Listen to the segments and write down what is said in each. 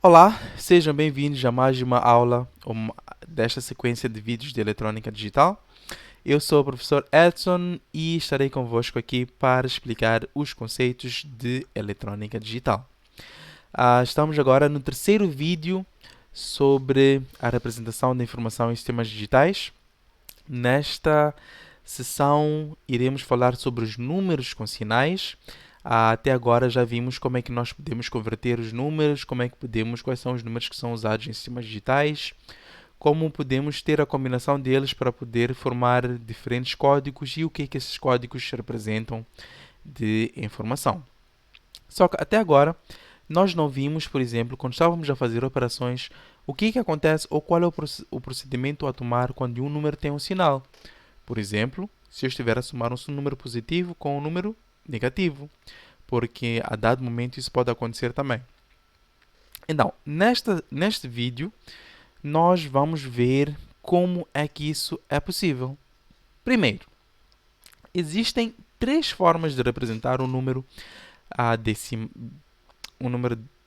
Olá, sejam bem-vindos a mais uma aula desta sequência de vídeos de eletrônica digital. Eu sou o professor Edson e estarei convosco aqui para explicar os conceitos de eletrônica digital. Estamos agora no terceiro vídeo sobre a representação da informação em sistemas digitais. Nesta sessão, iremos falar sobre os números com sinais. Até agora já vimos como é que nós podemos converter os números, quais são os números que são usados em sistemas digitais, como podemos ter a combinação deles para poder formar diferentes códigos e o que esses códigos representam de informação. Só que até agora nós não vimos, por exemplo, quando estávamos a fazer operações, o que acontece ou qual é o procedimento a tomar quando um número tem um sinal. Por exemplo, se eu estiver a somar um número positivo com um número negativo, porque a dado momento isso pode acontecer também. Então, neste vídeo, nós vamos ver como é que isso é possível. Primeiro, existem três formas de representar um número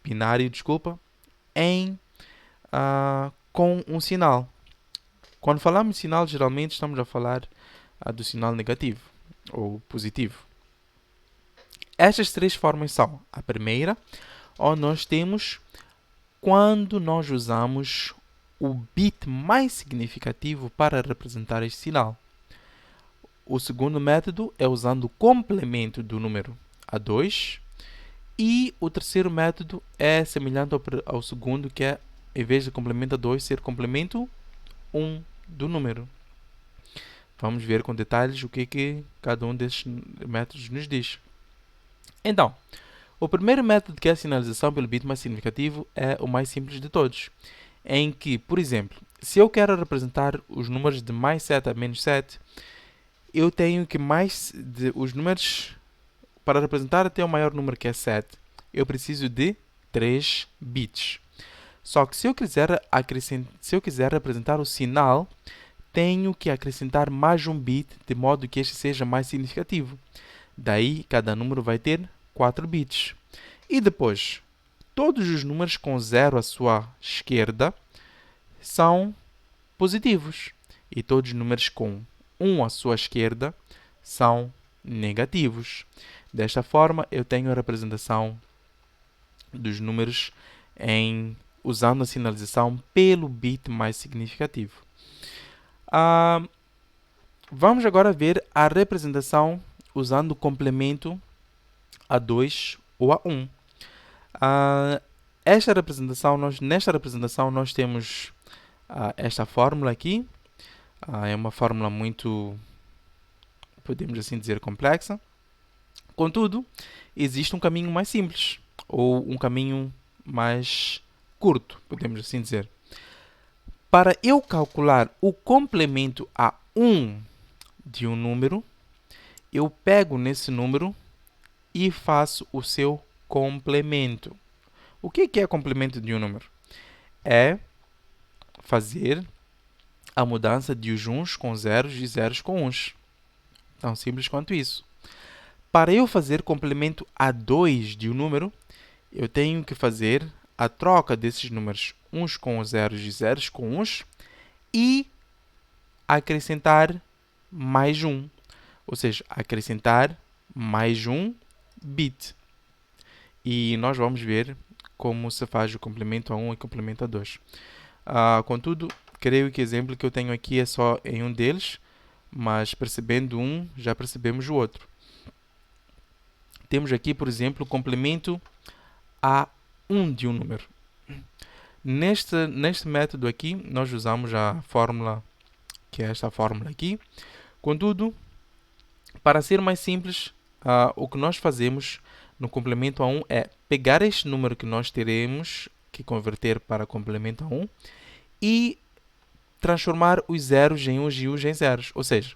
binário, em com um sinal. Quando falamos de sinal, geralmente estamos a falar do sinal negativo ou positivo. Estas três formas são: a primeira, onde nós temos quando nós usamos o bit mais significativo para representar este sinal. O segundo método é usando o complemento do número a 2. E o terceiro método é semelhante ao segundo, que é, em vez de complemento a 2, ser complemento 1 do número. Vamos ver com detalhes o que cada um desses métodos nos diz. Então, o primeiro método, que é a sinalização pelo bit mais significativo, é o mais simples de todos. Em que, por exemplo, se eu quero representar os números de mais 7 a menos 7, eu tenho que os números, para representar até o maior número, que é 7, eu preciso de 3 bits. Só que se eu quiser representar o sinal, tenho que acrescentar mais um bit, de modo que este seja mais significativo. Daí, cada número vai ter 4 bits. E depois, todos os números com 0 à sua esquerda são positivos. E todos os números com 1 à sua esquerda são negativos. Desta forma, eu tenho a representação dos números usando a sinalização pelo bit mais significativo. Vamos agora ver a representação usando o complemento a 2 ou a 1. Nesta representação nós temos esta fórmula aqui. É uma fórmula muito, podemos assim dizer, complexa. Contudo, existe um caminho mais simples, ou um caminho mais curto, podemos assim dizer. Para eu calcular o complemento a 1 de um número, eu pego nesse número e faço o seu complemento. O que é complemento de um número? É fazer a mudança de os uns com zeros e zeros com uns. Tão simples quanto isso. Para eu fazer complemento a 2 de um número, eu tenho que fazer a troca desses números, uns com zeros e zeros com uns, e acrescentar mais um. Ou seja, acrescentar mais um bit. E nós vamos ver como se faz o complemento a 1 e o complemento a 2. Contudo, creio que o exemplo que eu tenho aqui é só em um deles, mas percebendo um, já percebemos o outro. Temos aqui, por exemplo, o complemento a 1 de um número. Neste método aqui, nós usamos a fórmula, que é esta fórmula aqui. Contudo, para ser mais simples, o que nós fazemos no complemento a 1 é pegar este número que nós teremos que converter para complemento a 1 e transformar os zeros em uns e os em zeros. Ou seja,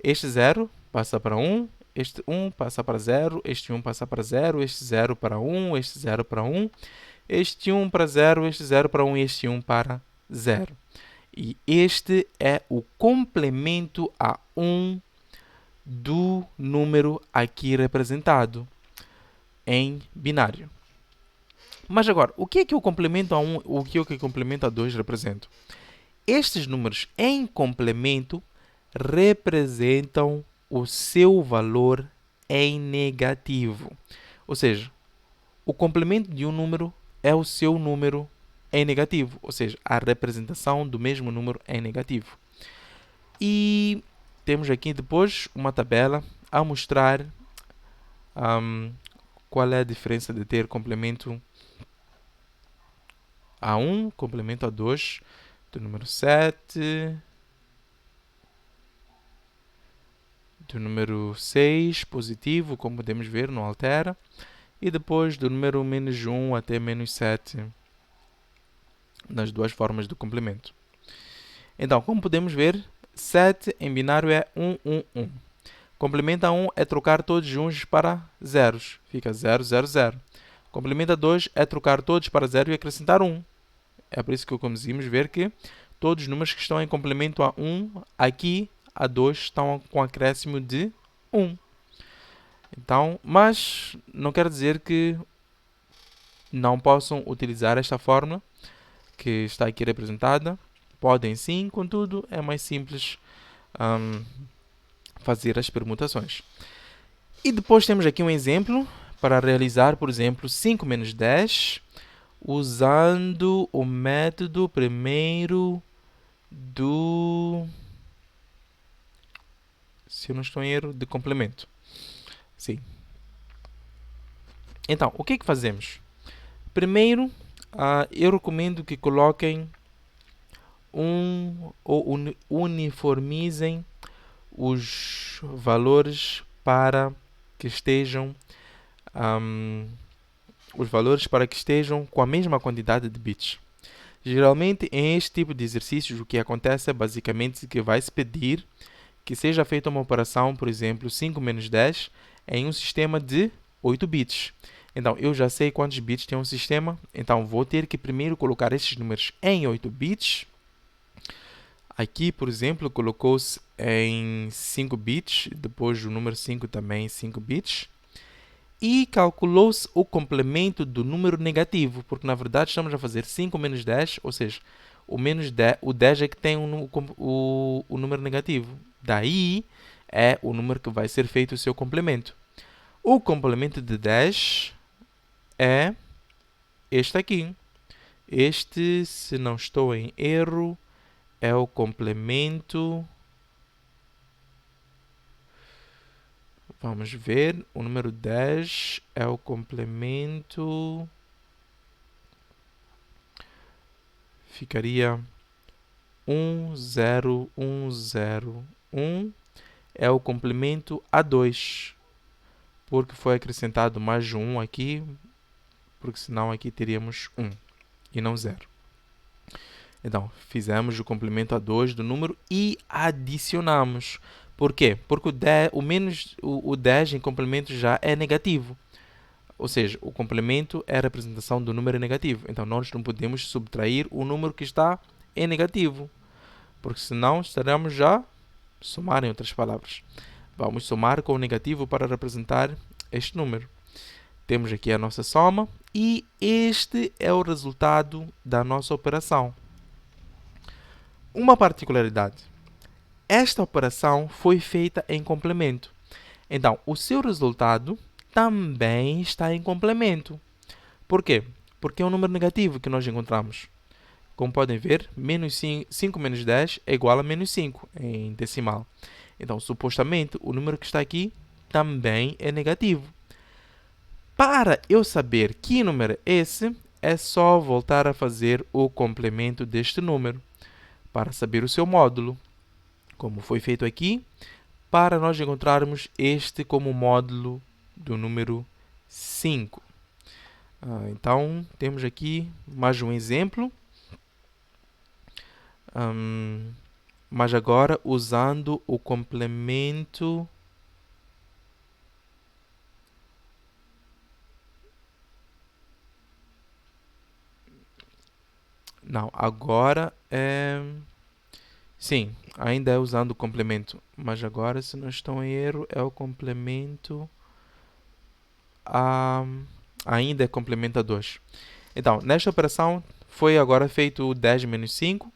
este 0 passa para 1, este 1 passa para 0, este 1 passa para 0, este 0 para 1, este 0 para 1, este 1 para 0, este 0 para 1 e este 1 para 0. E este é o complemento a 1 do número aqui representado em binário. Mas agora, o que é que o complemento a 1 o que é que o complemento a 2 representam? Estes números em complemento representam o seu valor em negativo. Ou seja, o complemento de um número é o seu número em negativo, ou seja, a representação do mesmo número em negativo. E temos aqui depois uma tabela a mostrar qual é a diferença de ter complemento a 1, complemento a 2, do número 7, do número 6, positivo, como podemos ver, não altera, e depois do número menos 1 até menos 7, nas duas formas do complemento. Então, como podemos ver, 7 em binário é 1, 1, 1. Complemento a 1 é trocar todos os 1 para zeros, fica 0, 0, 0. Complemento a 2 é trocar todos para 0 e acrescentar 1. É por isso que conseguimos ver que todos os números que estão em complemento a 1, aqui a 2 estão com acréscimo de 1. Então, mas não quer dizer que não possam utilizar esta fórmula que está aqui representada. Podem sim, contudo, é mais simples fazer as permutações. E depois temos aqui um exemplo para realizar, por exemplo, 5 menos 10, usando o método primeiro do... se eu não estou em erro, de complemento. Sim. Então, o que é que fazemos? Primeiro, eu recomendo que coloquem ou uniformizem os valores para que estejam com a mesma quantidade de bits. Geralmente, em este tipo de exercícios, o que acontece é basicamente que vai se pedir que seja feita uma operação, por exemplo, 5 menos 10, em um sistema de 8 bits. Então, eu já sei quantos bits tem um sistema, então vou ter que primeiro colocar esses números em 8 bits. Aqui, por exemplo, colocou-se em 5 bits, depois o número 5 também em 5 bits. E calculou-se o complemento do número negativo, porque na verdade estamos a fazer 5 menos 10, ou seja, o 10 é que tem o número negativo. Daí é o número que vai ser feito o seu complemento. O complemento de 10 é este aqui. Este, se não estou em erro, é o complemento... Vamos ver, o número 10 é o complemento... Ficaria 1, 0, 1, 0, 1. É o complemento a 2, porque foi acrescentado mais 1 aqui, porque senão aqui teríamos 1 e não 0. Então, fizemos o complemento a 2 do número e adicionamos. Por quê? Porque o 10 em complemento já é negativo. Ou seja, o complemento é a representação do número negativo. Então, nós não podemos subtrair o número que está em negativo, porque senão estaremos já somar, em outras palavras. Vamos somar com o negativo para representar este número. Temos aqui a nossa soma e este é o resultado da nossa operação. Uma particularidade. Esta operação foi feita em complemento. Então, o seu resultado também está em complemento. Por quê? Porque é um número negativo que nós encontramos. Como podem ver, 5 menos 10 é igual a menos 5 em decimal. Então, supostamente, o número que está aqui também é negativo. Para eu saber que número é esse, é só voltar a fazer o complemento deste número para saber o seu módulo, como foi feito aqui, para nós encontrarmos este como módulo do número 5. Então, temos aqui mais um exemplo, mas agora usando o complemento... Não, agora é... Sim, ainda é usando o complemento, mas agora, se não estou em erro, é o complemento a... Ainda é complemento a 2. Então, nesta operação foi agora feito o 10 menos 5,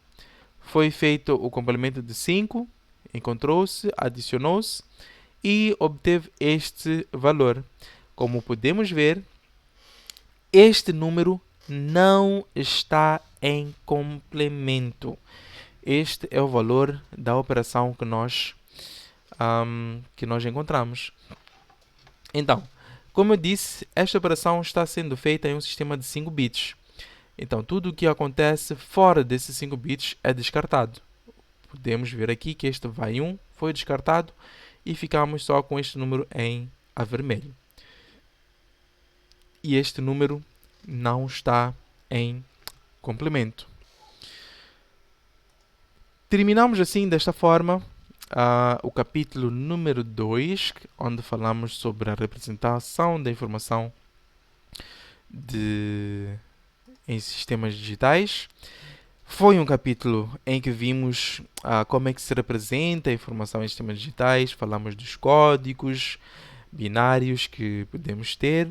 foi feito o complemento de 5, encontrou-se, adicionou-se e obteve este valor. Como podemos ver, este número não está em complemento. Este é o valor da operação que nós encontramos. Então, como eu disse, esta operação está sendo feita em um sistema de 5 bits. Então, tudo o que acontece fora desses 5 bits é descartado. Podemos ver aqui que este vai 1 foi descartado e ficamos só com este número em a vermelho. E este número não está em complemento. Terminamos assim, desta forma, o capítulo número 2, onde falamos sobre a representação da informação em sistemas digitais. Foi um capítulo em que vimos como é que se representa a informação em sistemas digitais, falamos dos códigos binários que podemos ter,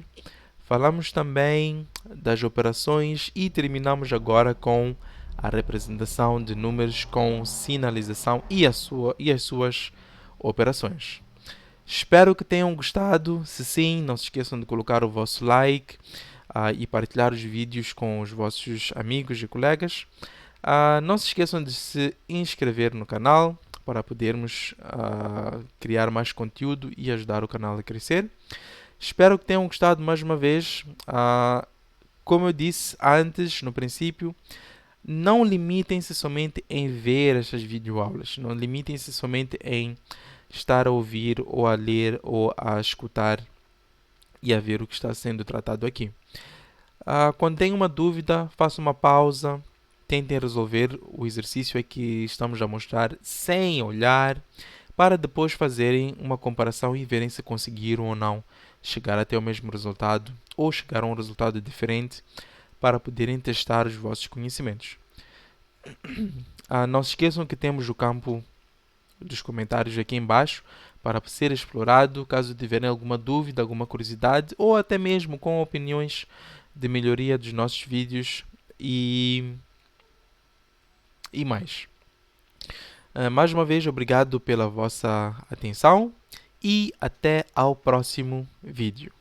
falamos também das operações e terminamos agora com a representação de números com sinalização e as suas operações. Espero que tenham gostado. Se sim, não se esqueçam de colocar o vosso like e partilhar os vídeos com os vossos amigos e colegas. Não se esqueçam de se inscrever no canal para podermos criar mais conteúdo e ajudar o canal a crescer. Espero que tenham gostado mais uma vez. Como eu disse antes, no princípio, não limitem-se somente em ver estas videoaulas. Não limitem-se somente em estar a ouvir ou a ler ou a escutar e a ver o que está sendo tratado aqui. Quando tem uma dúvida, faça uma pausa, tentem resolver o exercício que estamos a mostrar sem olhar, para depois fazerem uma comparação e verem se conseguiram ou não chegar até o mesmo resultado ou chegar a um resultado diferente para poderem testar os vossos conhecimentos. Não se esqueçam que temos o campo dos comentários aqui embaixo para ser explorado caso tiverem alguma dúvida, alguma curiosidade ou até mesmo com opiniões de melhoria dos nossos vídeos e mais. Mais uma vez, obrigado pela vossa atenção e até ao próximo vídeo.